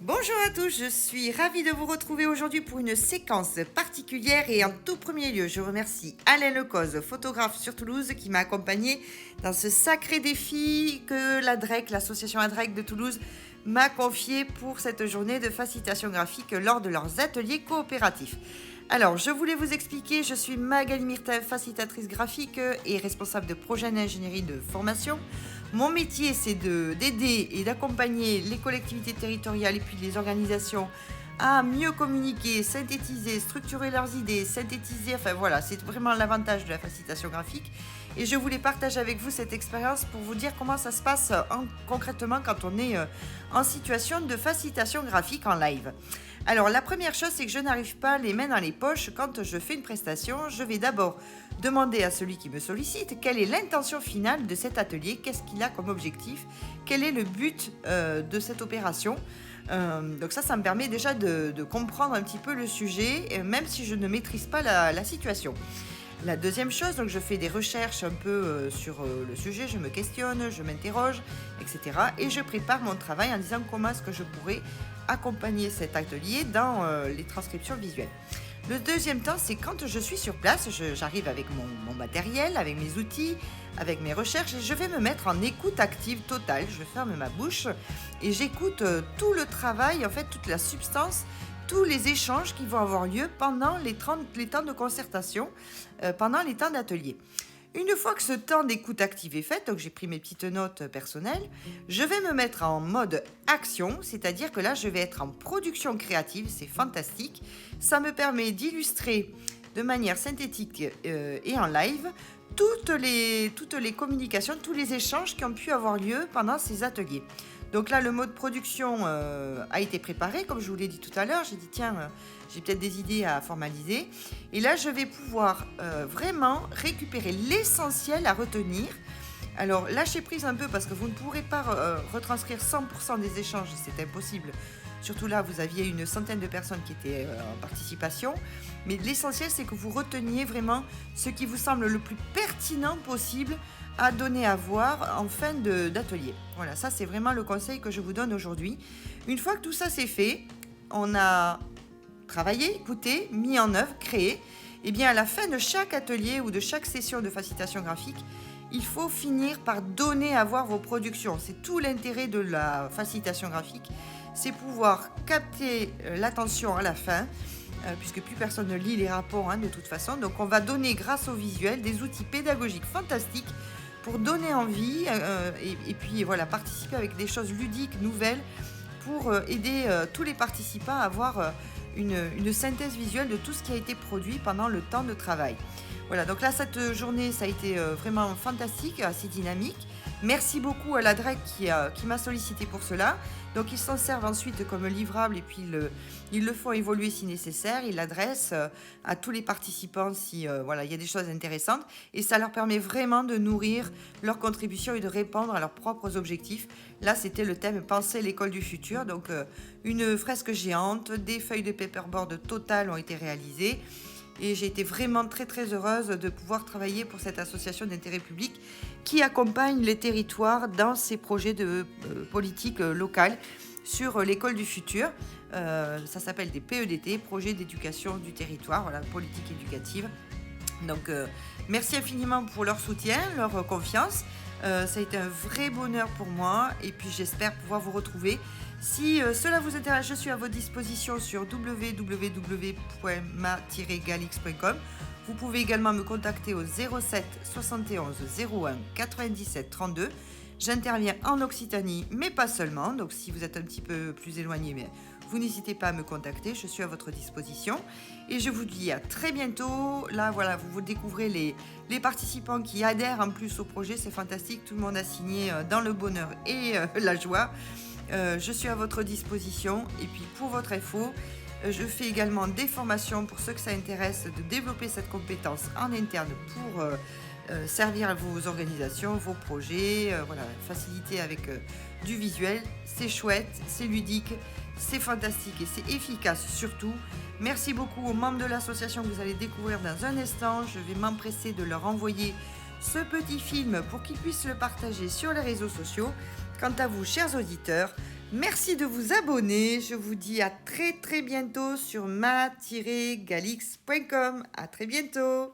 Bonjour à tous, je suis ravie de vous retrouver aujourd'hui pour une séquence particulière et en tout premier lieu, je remercie Alain Lecoz, photographe sur Toulouse, qui m'a accompagné dans ce sacré défi que l'association ADREC de Toulouse, m'a confié pour cette journée de facilitation graphique lors de leurs ateliers coopératifs. Alors, je voulais vous expliquer, je suis Magali Myrtin, facilitatrice graphique et responsable de projet d'ingénierie de formation. Mon métier, c'est d'aider et d'accompagner les collectivités territoriales et puis les organisations à mieux communiquer, synthétiser, structurer leurs idées, c'est vraiment l'avantage de la facilitation graphique. Et je voulais partager avec vous cette expérience pour vous dire comment ça se passe concrètement quand on est en situation de facilitation graphique en live. Alors la première chose, c'est que je n'arrive pas les mains dans les poches quand je fais une prestation. Je vais d'abord demander à celui qui me sollicite quelle est l'intention finale de cet atelier, qu'est-ce qu'il a comme objectif, quel est le but de cette opération. Donc ça me permet déjà de comprendre un petit peu le sujet, même si je ne maîtrise pas la situation. La deuxième chose, donc je fais des recherches un peu sur le sujet, je me questionne, je m'interroge, etc. Et je prépare mon travail en disant comment est-ce que je pourrais accompagner cet atelier dans les transcriptions visuelles. Le deuxième temps, c'est quand je suis sur place, j'arrive avec mon matériel, avec mes outils, avec mes recherches, et je vais me mettre en écoute active totale. Je ferme ma bouche et j'écoute tout le travail, en fait, toute la substance, tous les échanges qui vont avoir lieu pendant les temps de concertation, pendant les temps d'atelier. Une fois que ce temps d'écoute active est fait, donc j'ai pris mes petites notes personnelles, je vais me mettre en mode action, c'est-à-dire que là, je vais être en production créative, c'est fantastique. Ça me permet d'illustrer de manière synthétique et en live toutes les communications, tous les échanges qui ont pu avoir lieu pendant ces ateliers. Donc là, le mode production a été préparé, comme je vous l'ai dit tout à l'heure. J'ai dit, tiens, j'ai peut-être des idées à formaliser. Et là, je vais pouvoir vraiment récupérer l'essentiel à retenir. Alors, lâchez prise un peu parce que vous ne pourrez pas retranscrire 100% des échanges, c'est impossible. Surtout là, vous aviez une centaine de personnes qui étaient en participation. Mais l'essentiel, c'est que vous reteniez vraiment ce qui vous semble le plus pertinent possible à donner à voir en fin d'atelier. Voilà, ça c'est vraiment le conseil que je vous donne aujourd'hui. Une fois que tout ça c'est fait, on a travaillé, écouté, mis en œuvre, créé, et bien à la fin de chaque atelier ou de chaque session de facilitation graphique, il faut finir par donner à voir vos productions. C'est tout l'intérêt de la facilitation graphique, c'est pouvoir capter l'attention à la fin, puisque plus personne ne lit les rapports de toute façon. Donc on va donner grâce au visuel des outils pédagogiques fantastiques pour donner envie et puis voilà, participer avec des choses ludiques, nouvelles, pour aider tous les participants à avoir une synthèse visuelle de tout ce qui a été produit pendant le temps de travail. Voilà, donc là, cette journée, ça a été vraiment fantastique, assez dynamique. Merci beaucoup à l'ADREC qui m'a sollicité pour cela. Donc, ils s'en servent ensuite comme livrable et puis ils le font évoluer si nécessaire. Ils l'adressent à tous les participants si il y a des choses intéressantes. Et ça leur permet vraiment de nourrir leur contribution et de répondre à leurs propres objectifs. Là, c'était le thème Penser l'école du futur. Donc, une fresque géante, des feuilles de paperboard totales ont été réalisées. Et j'ai été vraiment très très heureuse de pouvoir travailler pour cette association d'intérêt public qui accompagne les territoires dans ces projets de politique locale sur l'école du futur. Ça s'appelle des PEDT, projets d'éducation du territoire, voilà, politique éducative. Donc merci infiniment pour leur soutien, leur confiance. Ça a été un vrai bonheur pour moi et puis j'espère pouvoir vous retrouver. Si cela vous intéresse, je suis à votre disposition sur www.ma-galix.com. Vous pouvez également me contacter au 07 71 01 97 32. J'interviens en Occitanie, mais pas seulement. Donc si vous êtes un petit peu plus éloigné, mais vous n'hésitez pas à me contacter, je suis à votre disposition. Et je vous dis à très bientôt. Là, voilà, vous découvrez les participants qui adhèrent en plus au projet. C'est fantastique, tout le monde a signé dans le bonheur et la joie. Je suis à votre disposition. Et puis pour votre info, je fais également des formations pour ceux que ça intéresse de développer cette compétence en interne pour servir vos organisations, vos projets, faciliter avec du visuel. C'est chouette, c'est ludique, c'est fantastique et c'est efficace surtout. Merci beaucoup aux membres de l'association que vous allez découvrir dans un instant. Je vais m'empresser de leur envoyer ce petit film pour qu'ils puissent le partager sur les réseaux sociaux. Quant à vous, chers auditeurs, Merci de vous abonner. Je vous dis à très très bientôt sur ma-galix.com. À très bientôt.